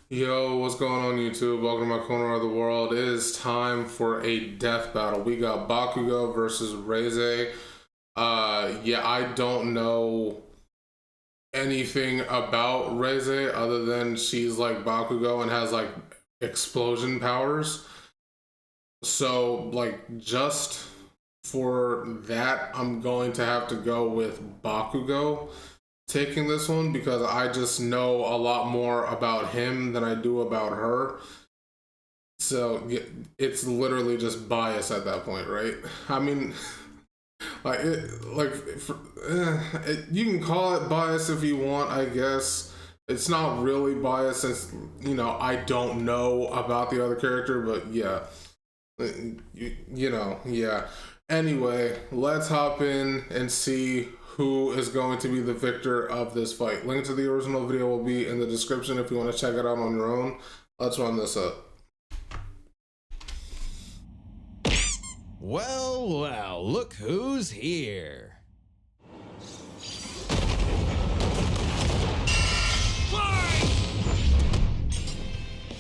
Yo, what's going on YouTube? Welcome to my corner of the world. It is time for a death battle. We got Bakugo versus Reze. Yeah, I don't know anything about Reze other than she's like Bakugo and has like explosion powers. So like just for that, I'm going to have to go with Bakugo taking this one because I just know a lot more about him than I do about her. So it's literally just bias at that point, right? I mean, you can call it bias if you want, I guess. It's not really bias since, I don't know about the other character, but yeah. Yeah. Anyway, let's hop in and see who is going to be the victor of this fight. Link to the original video will be in the description if you want to check it out on your own. Let's run this up. Well, look who's here.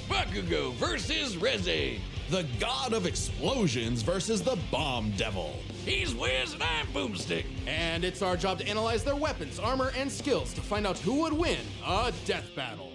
Bakugo versus Reze. The god of explosions versus the bomb devil. He's Wiz and I'm Boomstick. And it's our job to analyze their weapons, armor, and skills to find out who would win a death battle.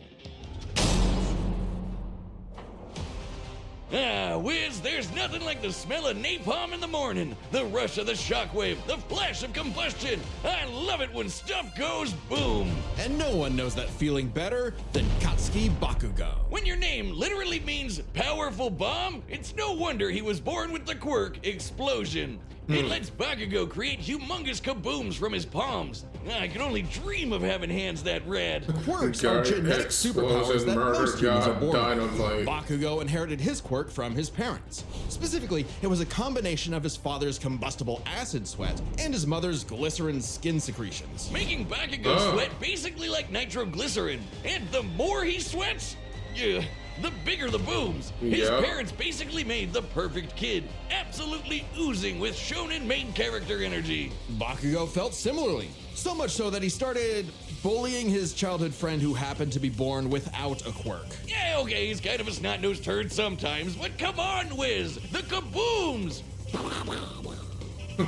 Wiz, there's nothing like the smell of napalm in the morning, the rush of the shockwave, the flash of combustion. I love it when stuff goes boom. And no one knows that feeling better than Katsuki Bakugo. When your name literally means powerful bomb, it's no wonder he was born with the quirk explosion. It lets Bakugo create humongous kabooms from his palms. I can only dream of having hands that rad. Quirks are genetic superpowers that most humans are born with. Dynamite. Bakugo inherited his quirk from his parents. Specifically, it was a combination of his father's combustible acid sweat and his mother's glycerin skin secretions. Making Bakugo sweat basically like nitroglycerin. And the more he sweats, the bigger the booms. His parents basically made the perfect kid, absolutely oozing with shonen main character energy. Bakugo felt similarly, so much so that he started bullying his childhood friend who happened to be born without a quirk. Yeah, okay, he's kind of a snot-nosed turd sometimes, but come on, Wiz, the kabooms!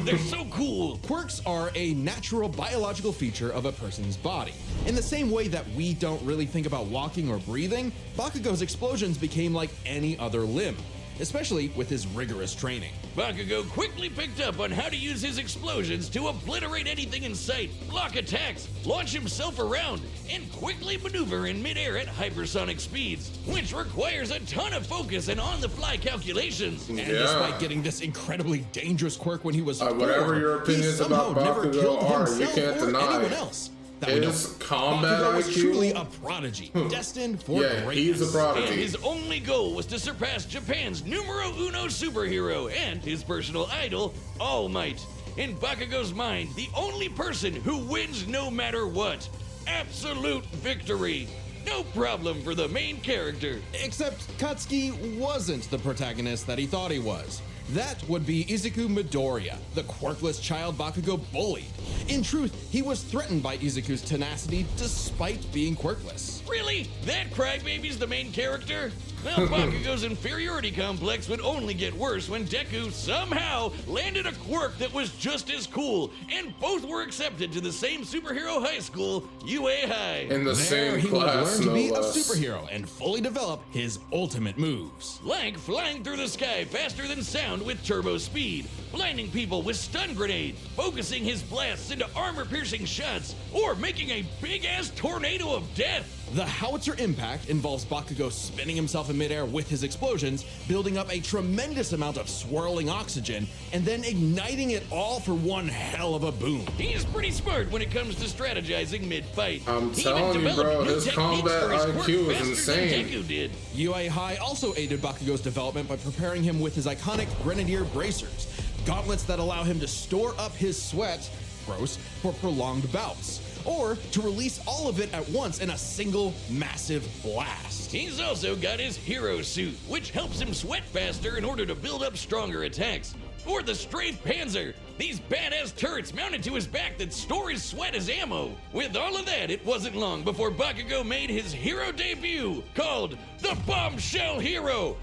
They're so cool. Quirks are a natural biological feature of a person's body. In the same way that we don't really think about walking or breathing, Bakugo's explosions became like any other limb, especially with his rigorous training. Bakugo quickly picked up on how to use his explosions to obliterate anything in sight, block attacks, launch himself around, and quickly maneuver in midair at hypersonic speeds, which requires a ton of focus and on-the-fly calculations. And despite getting this incredibly dangerous quirk when he was 4, whatever your opinions he somehow about never Bakugo killed are, you himself can't or deny anyone else. his combat Bakugo was IQ. truly a prodigy, destined for greatness. He's a prodigy. And his only goal was to surpass Japan's numero uno superhero and his personal idol, All Might. In Bakugo's mind, the only person who wins no matter what. Absolute victory. No problem for the main character. Except Katsuki wasn't the protagonist that he thought he was. That would be Izuku Midoriya, the quirkless child Bakugo bullied. In truth, he was threatened by Izuku's tenacity despite being quirkless. Really? That crybaby's the main character? Well, Bakugo's inferiority complex would only get worse when Deku somehow landed a quirk that was just as cool, and both were accepted to the same superhero high school, UA High. In the There, same he would class, learn to no be a less. superhero and fully develop his ultimate moves. Like flying through the sky faster than sound with turbo speed, blinding people with stun grenade, focusing his blasts into armor-piercing shots, or making a big-ass tornado of death. The howitzer impact involves Bakugo spinning himself in midair with his explosions, building up a tremendous amount of swirling oxygen, and then igniting it all for one hell of a boom. He's pretty smart when it comes to strategizing mid-fight. I'm He telling even you, bro, developed new his techniques combat for his IQ quirk is faster than insane. Deku did. UA High also aided Bakugo's development by preparing him with his iconic Grenadier bracers, gauntlets that allow him to store up his sweat, gross, for prolonged bouts, or to release all of it at once in a single massive blast. He's also got his hero suit, which helps him sweat faster in order to build up stronger attacks. or the Strafe Panzer. These badass turrets mounted to his back that store his sweat as ammo. With all of that, it wasn't long before Bakugo made his hero debut, called the Bombshell Hero,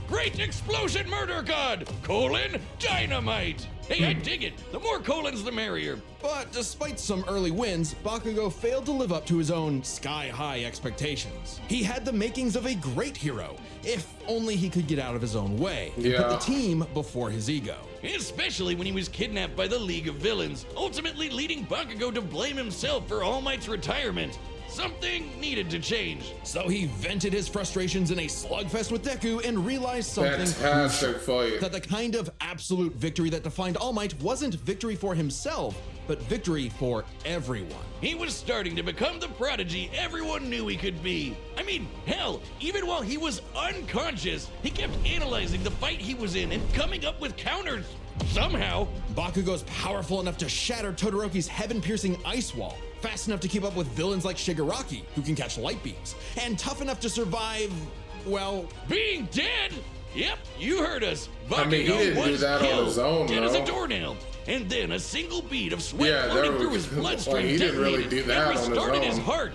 Great Explosion Murder God, Dynamite. Hey, I dig it. The more colons, the merrier. But despite some early wins, Bakugo failed to live up to his own sky-high expectations. He had the makings of a great hero, if only he could get out of his own way and put the team before his ego. Especially when he was kidnapped by the League of Villains, ultimately leading Bakugo to blame himself for All Might's retirement. Something needed to change. So he vented his frustrations in a slugfest with Deku and realized something Fantastic fight. that the kind of absolute victory that defined All Might wasn't victory for himself, but victory for everyone. He was starting to become the prodigy everyone knew he could be. I mean, hell, even while he was unconscious, he kept analyzing the fight he was in and coming up with counters. Somehow, Bakugo's powerful enough to shatter Todoroki's heaven-piercing ice wall, fast enough to keep up with villains like Shigaraki, who can catch light beams, and tough enough to survive, well, being dead? Yep, you heard us. Bakugo I mean, he didn't do was that on killed, his own, dead as a though. doornail. And then a single bead of sweat Yeah, flowing there through was- his bloodstream well, he didn't really detonated do that and on his restarted his own. heart.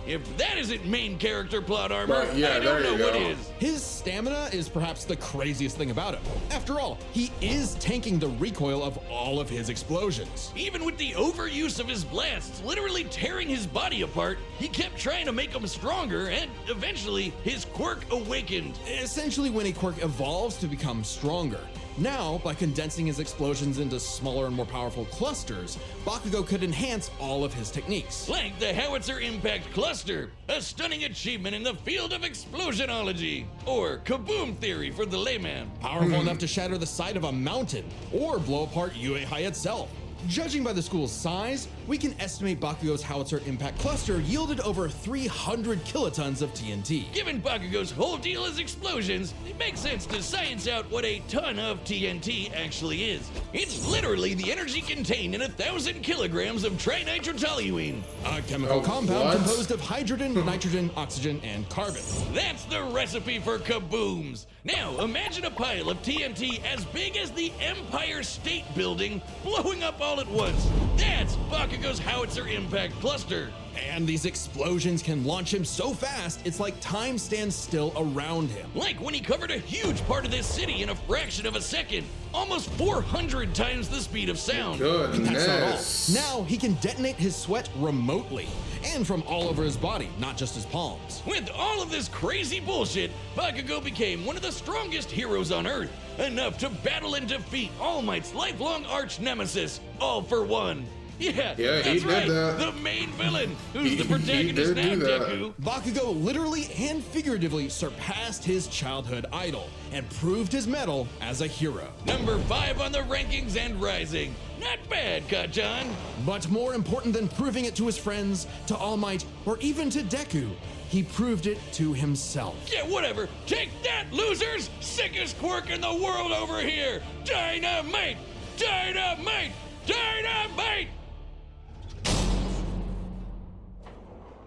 If that isn't main character plot armor, But, yeah, I don't there know you what go. is. his stamina is perhaps the craziest thing about him. After all, he is tanking the recoil of all of his explosions. Even with the overuse of his blasts literally tearing his body apart, he kept trying to make him stronger, and eventually his quirk awakened. Essentially, when a quirk evolves to become stronger. Now, by condensing his explosions into smaller and more powerful clusters, Bakugo could enhance all of his techniques. Like the Howitzer Impact Cluster, a stunning achievement in the field of explosionology, or kaboom theory for the layman. Powerful enough to shatter the side of a mountain, or blow apart Uehai itself. Judging by the school's size, we can estimate Bakugo's Howitzer Impact Cluster yielded over 300 kilotons of TNT. Given Bakugo's whole deal is explosions, it makes sense to science out what a ton of TNT actually is. It's literally the energy contained in 1,000 kilograms of trinitrotoluene. A chemical Oh, compound what? composed of hydrogen, nitrogen, oxygen, and carbon. That's the recipe for kabooms. Now, imagine a pile of TNT as big as the Empire State Building blowing up all at once. That's Bakugo's Howitzer Impact Cluster. And these explosions can launch him so fast, it's like time stands still around him. Like when he covered a huge part of this city in a fraction of a second, almost 400 times the speed of sound. That's not all. Goodness. Now he can detonate his sweat remotely, and from all over his body, not just his palms. With all of this crazy bullshit, Bakugo became one of the strongest heroes on Earth, enough to battle and defeat All Might's lifelong arch nemesis, All for One. Yeah, he that's did right, that. the main villain, who's He- the he protagonist did now, do that. Deku. Bakugo literally and figuratively surpassed his childhood idol and proved his mettle as a hero. Number 5 on the rankings and rising. Not bad, Kachan. But more important than proving it to his friends, to All Might, or even to Deku, he proved it to himself. Yeah, whatever. Take that, losers! Sickest quirk in the world over here! Dynamite! Dynamite! Dynamite!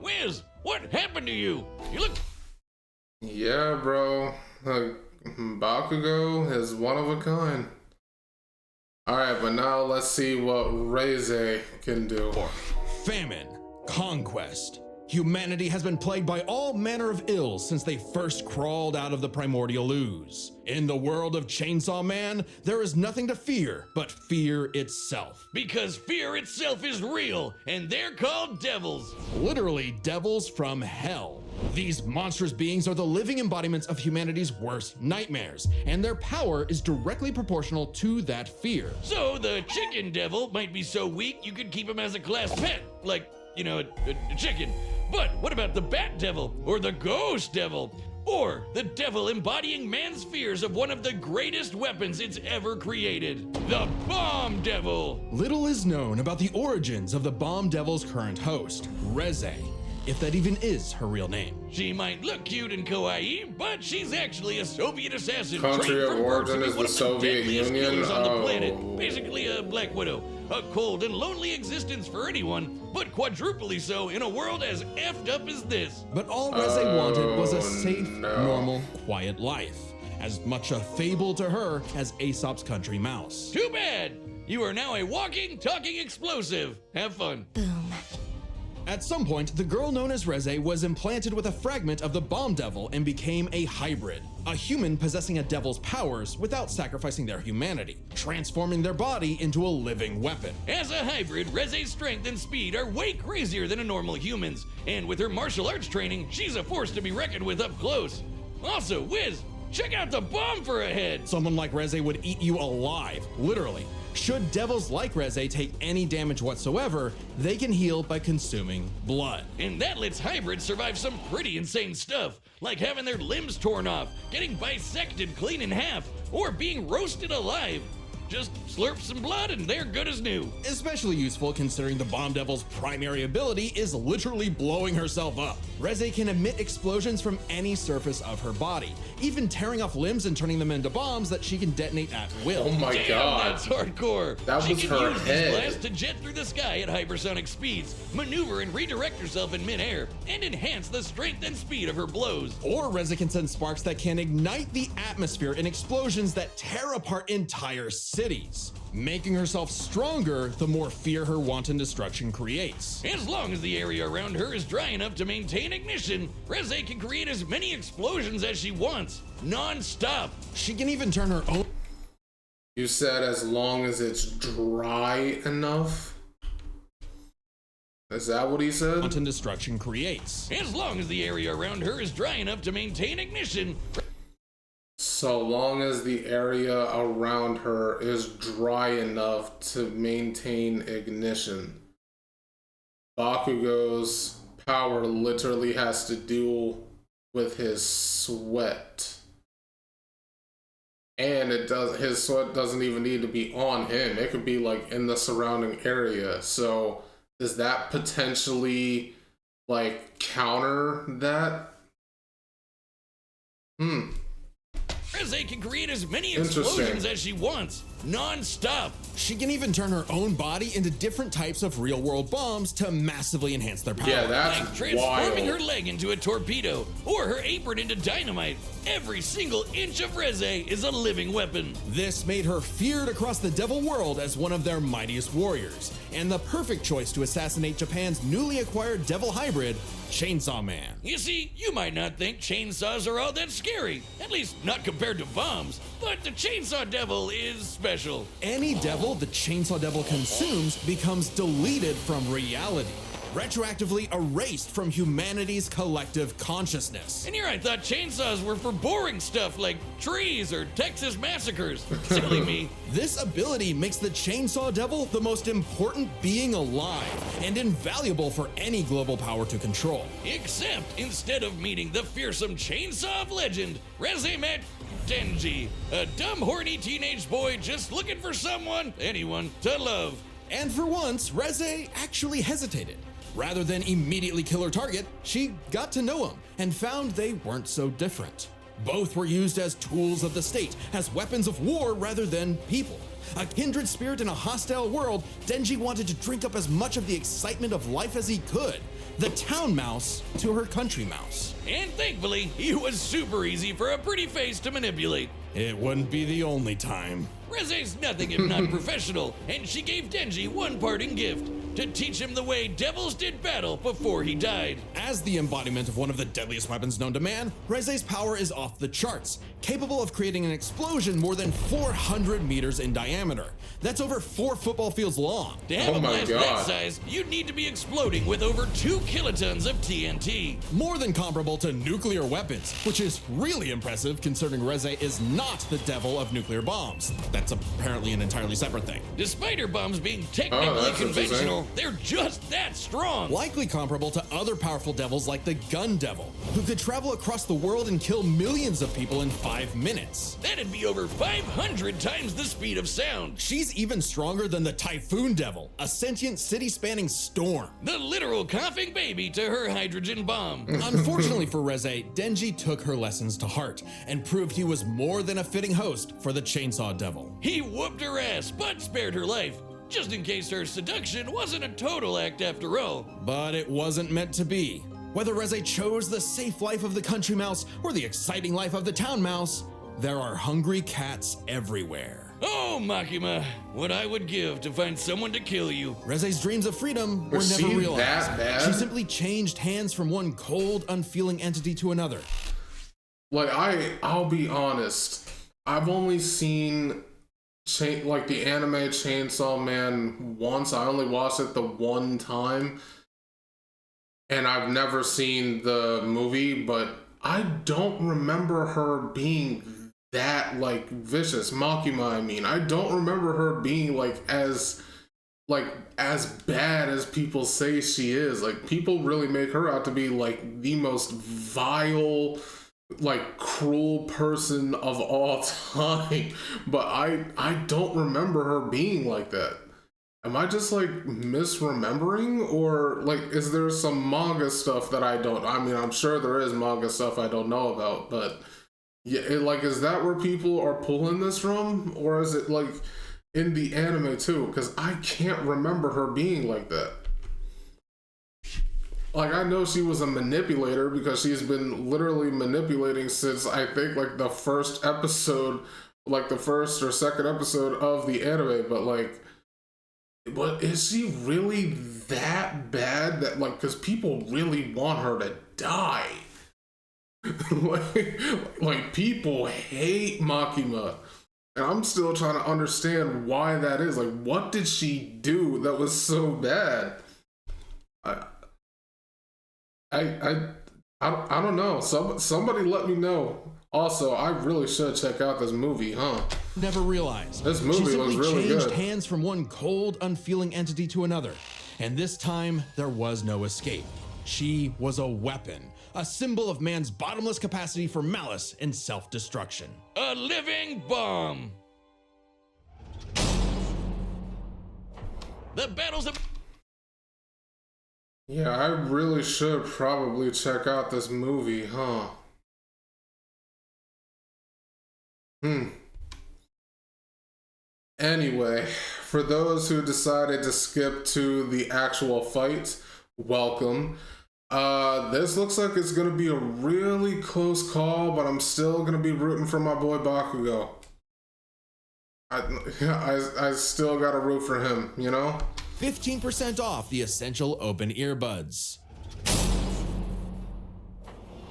Wiz, what happened to you? You look... Yeah, bro. Bakugo is one of a kind. Alright, but now let's see what Reze can do. Famine, conquest. Humanity has been plagued by all manner of ills since they first crawled out of the primordial ooze. In the world of Chainsaw Man, there is nothing to fear but fear itself. Because fear itself is real, and they're called devils. Literally devils from hell. These monstrous beings are the living embodiments of humanity's worst nightmares, and their power is directly proportional to that fear. So the chicken devil might be so weak you could keep him as a class pet, like, you know, a chicken. But what about the bat devil, or the ghost devil, or the devil embodying man's fears of one of the greatest weapons it's ever created, the bomb devil? Little is known about the origins of the Bomb Devil's current host, Reze, if that even is her real name. She might look cute and kawaii, but she's actually a Soviet assassin Country trained of for birth to origin be is one the of Soviet deadliest Union? killers on the Oh. planet. Basically a Black Widow. A cold and lonely existence for anyone, but quadruply so in a world as effed up as this. But all Reze wanted was a safe, no. normal, quiet life. as much a fable to her as Aesop's country mouse. Too bad! You are now a walking, talking explosive. Have fun. Boom. At some point, the girl known as Reze was implanted with a fragment of the bomb devil and became a hybrid, a human possessing a devil's powers without sacrificing their humanity, transforming their body into a living weapon. As a hybrid, Reze's strength and speed are way crazier than a normal human's, and with her martial arts training, she's a force to be reckoned with up close. Also, Wiz, check out the bomb for a head! Someone like Reze would eat you alive, literally. Should devils like Reze take any damage whatsoever, they can heal by consuming blood. And that lets hybrids survive some pretty insane stuff, like having their limbs torn off, getting bisected clean in half, or being roasted alive. Just slurp some blood and they're good as new. Especially useful considering the bomb devil's primary ability is literally blowing herself up. Reze can emit explosions from any surface of her body, even tearing off limbs and turning them into bombs that she can detonate at will. Oh my Damn, god. that's hardcore. That she was can her use head. these blasts to jet through the sky at hypersonic speeds, maneuver and redirect herself in midair, and enhance the strength and speed of her blows. Or Reze can send sparks that can ignite the atmosphere in explosions that tear apart entire cities. Making herself stronger, the more fear her wanton destruction creates. As long as the area around her is dry enough to maintain ignition, Reze can create as many explosions as she wants, non-stop. She can even turn her own You said as long as it's dry enough? Is that what he said? wanton destruction creates. As long as the area around her is dry enough to maintain ignition, So long as the area around her is dry enough to maintain ignition. Bakugo's power literally has to do with his sweat. And his sweat doesn't even need to be on him. It could be like in the surrounding area. So does that potentially like counter that? Reze can create as many Interesting. explosions as she wants, non-stop. She can even turn her own body into different types of real-world bombs to massively enhance their power. Yeah, that's Like transforming wild. her leg into a torpedo or her apron into dynamite. Every single inch of Reze is a living weapon. This made her feared across the devil world as one of their mightiest warriors, and the perfect choice to assassinate Japan's newly acquired devil hybrid, Chainsaw Man. You see, you might not think chainsaws are all that scary, at least not compared to bombs, but the Chainsaw Devil is special. Any devil the Chainsaw Devil consumes becomes deleted from reality, retroactively erased from humanity's collective consciousness. And here I thought chainsaws were for boring stuff like trees or Texas massacres. Silly me. This ability makes the Chainsaw Devil the most important being alive and invaluable for any global power to control. Except instead of meeting the fearsome chainsaw of legend, Reze met Denji, a dumb, horny teenage boy just looking for anyone, to love. And for once, Reze actually hesitated. Rather than immediately kill her target, she got to know him and found they weren't so different. Both were used as tools of the state, as weapons of war rather than people. A kindred spirit in a hostile world, Denji wanted to drink up as much of the excitement of life as he could. The town mouse to her country mouse. And thankfully, he was super easy for a pretty face to manipulate. It wouldn't be the only time. Reze's nothing if not professional, and she gave Denji one parting gift, to teach him the way devils did battle before he died. As the embodiment of one of the deadliest weapons known to man, Reze's power is off the charts, capable of creating an explosion more than 400 meters in diameter. That's over 4 football fields long. To have Oh a my blast that God. size, you'd need to be exploding with over 2 kilotons of TNT. More than comparable to nuclear weapons, which is really impressive considering Reze is not the devil of nuclear bombs. That's apparently an entirely separate thing. Despite her bombs being technically that's conventional, they're just that strong. Likely comparable to other powerful devils like the Gun Devil, who could travel across the world and kill millions of people in 5 minutes. That'd be over 500 times the speed of sound. She's even stronger than the Typhoon Devil, a sentient city-spanning storm. The literal coughing baby to her hydrogen bomb. Unfortunately for Reze, Denji took her lessons to heart and proved he was more than a fitting host for the Chainsaw Devil. He whooped her ass, but spared her life, just in case her seduction wasn't a total act after all. But it wasn't meant to be. Whether Reze chose the safe life of the country mouse or the exciting life of the town mouse, There are hungry cats everywhere. Oh, Makima, what I would give to find someone to kill you. Reze's dreams of freedom were Was never she realized. that bad? She simply changed hands from one cold, unfeeling entity to another. Like, I'll be honest. I've only seen like the anime Chainsaw Man once. I only watched it the one time. And I've never seen the movie, but I don't remember her being that, like, vicious. Makima, I mean. I don't remember her being, as bad as people say she is. Like, people really make her out to be, like, the most vile, like, cruel person of all time. But I don't remember her being like that. Am I just, like, misremembering? Or, like, is there some manga stuff that I don't... I mean, I'm sure there is manga stuff I don't know about, but... Yeah, is that where people are pulling this from? Or is it, like, in the anime, too? Because I can't remember her being like that. Like, I know she was a manipulator because she's been literally manipulating since, I think, like, the first episode... Like, the first or second episode of the anime, but, like... But is she really that bad that, like, because people really want her to die? like, people hate Makima. And I'm still trying to understand why that is. Like, what did she do that was so bad? I don't know. Somebody let me know. Also, I really should check out this movie, huh? Never realized. This movie was really She simply changed good. hands from one cold, unfeeling entity to another. And this time, there was no escape. She was a weapon, a symbol of man's bottomless capacity for malice and self-destruction. A living bomb. The battles of... Yeah, I really should probably check out this movie, huh? Anyway, for those who decided to skip to the actual fight, welcome. This looks like it's gonna be a really close call, but I'm still gonna be rooting for my boy Bakugo. I still gotta root for him, you know? 15% off the essential open earbuds.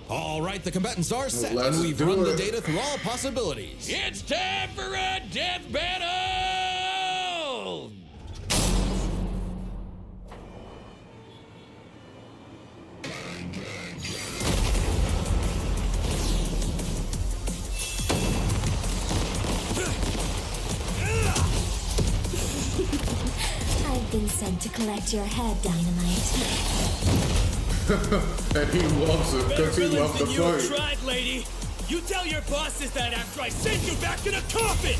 All right, the combatants are set, Let's and we've do run the it. data through all possibilities. It's time for a death battle! I've been sent to collect your head, Dynamite. And he loves it because he loved the you fight. tried, lady. You tell your bosses that after I send you back in a coffin.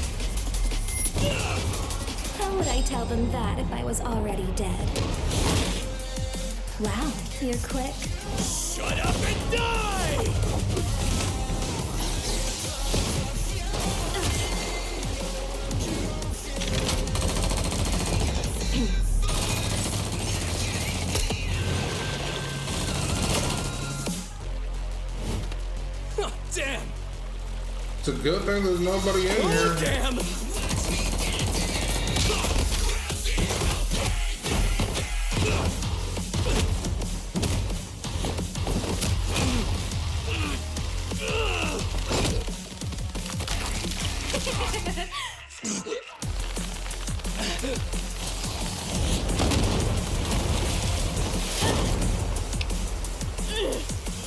How would I tell them that if I was already dead? Wow, you're quick. Shut up and die! Oh, damn! It's a good thing there's nobody in Oh, here. damn!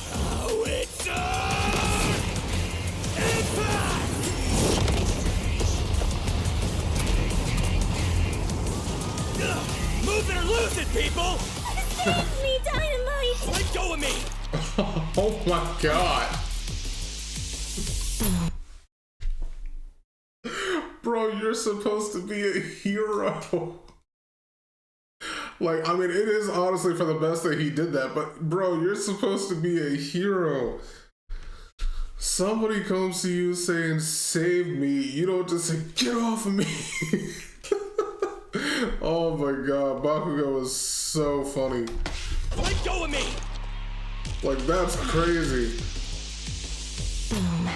Oh, it's on! Impact! Move it or lose it, people! Save me, Dynamite! Let go of me! Oh my god. Bro, you're supposed to be a hero. Like, I mean, it is honestly for the best that he did that, but bro, you're supposed to be a hero. Somebody comes to you saying, save me. You don't just say, get off of me. Oh my god, Bakugo is so funny. Let go of me! Like, that's crazy. Boom.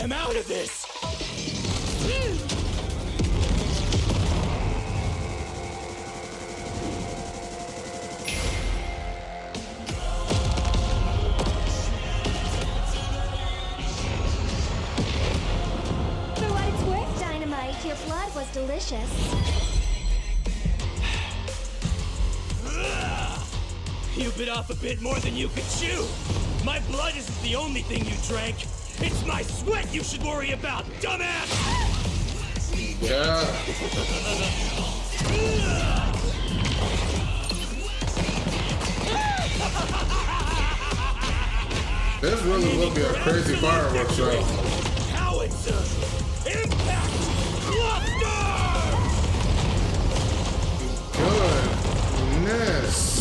am out of this! For what it's worth, Dynamite, your blood was delicious. You bit off a bit more than you could chew! My blood isn't the only thing you drank! It's my sweat you should worry about, dumbass! Yeah. This really will be a crazy fireworks show. Howitzer! Impact! Cluster! Goodness.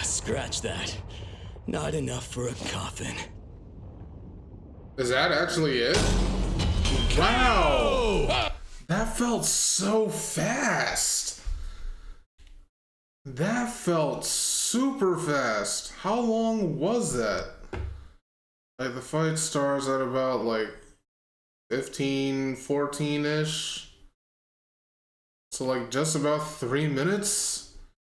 Scratch that. Not enough for a coffin. Is that actually it? Wow! That felt so fast. That felt super fast. How long was that? Like the fight starts at about like 15, 14-ish. So like just about 3 minutes?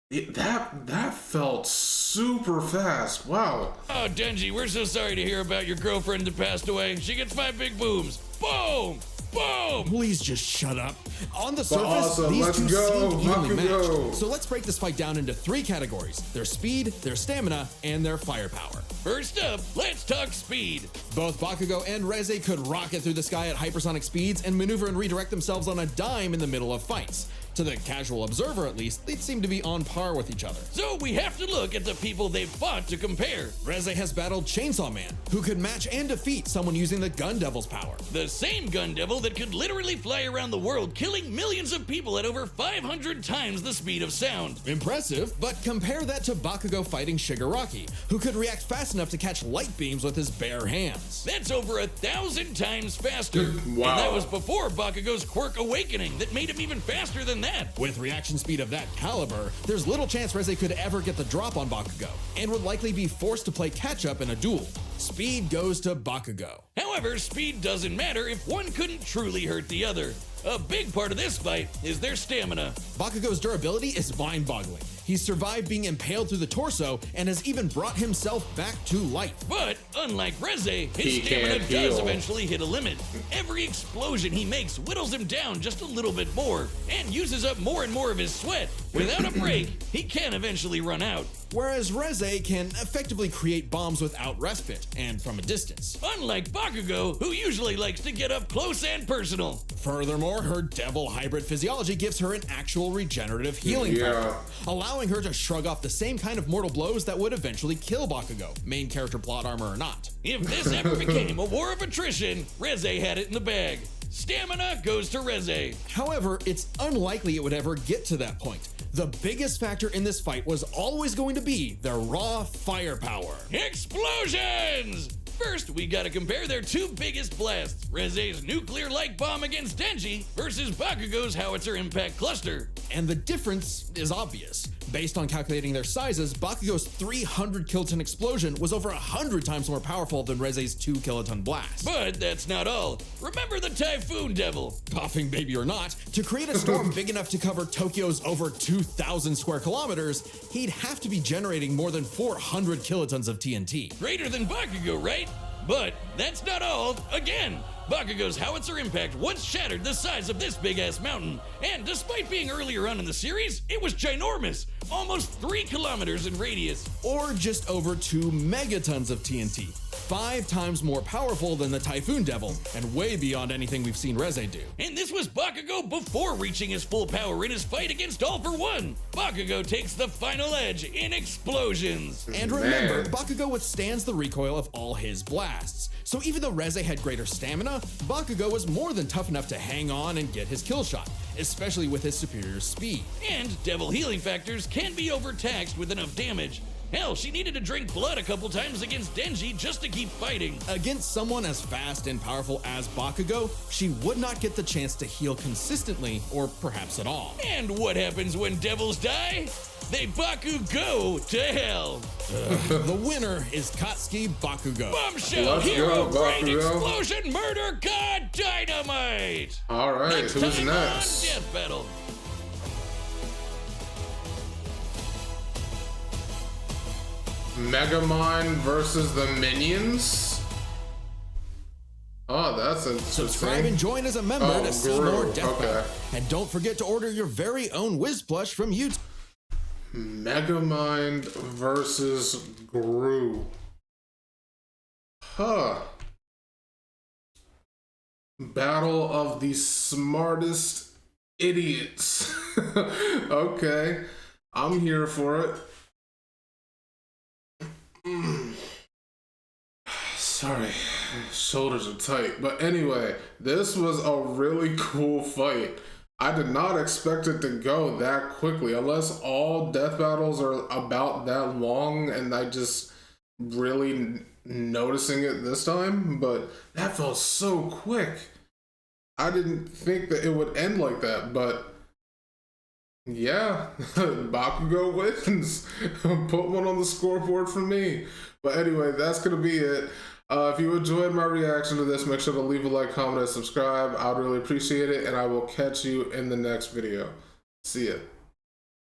That felt super fast. Wow. Oh, Denji, we're so sorry to hear about your girlfriend that passed away. She gets 5 big booms. Boom! Boom! Please just shut up. On the surface, awesome. these Let's two go, seem evenly Bakugo. matched. So let's break this fight down into 3 categories: their speed, their stamina, and their firepower. First up, let's talk speed. Both Bakugo and Reze could rocket through the sky at hypersonic speeds and maneuver and redirect themselves on a dime in the middle of fights. To the casual observer, at least, they'd seem to be on par with each other. So we have to look at the people they've fought to compare. Reze has battled Chainsaw Man, who could match and defeat someone using the Gun Devil's power. The same gun devil that could literally fly around the world, killing millions of people at over 500 times the speed of sound. Impressive, but compare that to Bakugo fighting Shigaraki, who could react fast enough to catch light beams with his bare hands. That's over 1,000 times faster. Wow. And that was before Bakugo's quirk awakening that made him even faster than that. With reaction speed of that caliber, there's little chance Reze could ever get the drop on Bakugo, and would likely be forced to play catch-up in a duel. Speed goes to Bakugo. However, speed doesn't matter if one couldn't truly hurt the other. A big part of this fight is their stamina. Bakugo's durability is mind-boggling. He's survived being impaled through the torso and has even brought himself back to life. But unlike Reze, his He stamina can't does heal. eventually hit a limit. Every explosion he makes whittles him down just a little bit more and uses up more and more of his sweat. Without a break, he can eventually run out. Whereas Reze can effectively create bombs without respite and from a distance. Unlike Bakugo, who usually likes to get up close and personal. Furthermore, her devil hybrid physiology gives her an actual regenerative healing Yeah. factor, allowing her to shrug off the same kind of mortal blows that would eventually kill Bakugo, main character plot armor or not. If this ever became a war of attrition, Reze had it in the bag. Stamina goes to Reze. However, it's unlikely it would ever get to that point. The biggest factor in this fight was always going to be their raw firepower. Explosions! First, we gotta compare their 2 biggest blasts, Reze's nuclear light bomb against Denji versus Bakugo's howitzer impact cluster. And the difference is obvious. Based on calculating their sizes, Bakugo's 300 kiloton explosion was over 100 times more powerful than Reze's 2 kiloton blast. But that's not all. Remember the Typhoon Devil. Coughing baby or not, to create a storm big enough to cover Tokyo's over 2,000 square kilometers, he'd have to be generating more than 400 kilotons of TNT. Greater than Bakugo, right? But that's not all. Again, Bakugo's howitzer impact once shattered the size of this big-ass mountain. And despite being earlier on in the series, it was ginormous. Almost 3 kilometers in radius. Or just over 2 megatons of TNT. 5 times more powerful than the Typhoon Devil, and way beyond anything we've seen Reze do. And this was Bakugo before reaching his full power in his fight against All for One. Bakugo takes the final edge in explosions. And remember, Man. Bakugo withstands the recoil of all his blasts. So even though Reze had greater stamina, Bakugo was more than tough enough to hang on and get his kill shot, especially with his superior speed. And devil healing factors can be overtaxed with enough damage. Hell, she needed to drink blood a couple times against Denji just to keep fighting. Against someone as fast and powerful as Bakugo, she would not get the chance to heal consistently, or perhaps at all. And what happens when devils die? They Bakugo to hell. The winner is Katsuki Bakugo. Bombshell, Let's hero, go, brain Bakugo. explosion, murder, god, dynamite. All right, Next who's time next? on Death Battle. Megamind versus the Minions. Oh, that's interesting. Subscribe and join as a member Oh, to see Guru. more Death Okay. Battle. And don't forget to order your very own Wiz plush from YouTube. Megamind versus Gru. Huh. Battle of the smartest idiots. Okay. I'm here for it. Sorry, shoulders are tight. But anyway, this was a really cool fight. I did not expect it to go that quickly, unless all death battles are about that long and I just really noticing it this time, but that felt so quick. I didn't think that it would end like that, but yeah, Bakugo wins. Put one on the scoreboard for me. But anyway, that's going to be it. If you enjoyed my reaction to this, make sure to leave a like, comment, and subscribe. I'd really appreciate it, and I will catch you in the next video. See ya.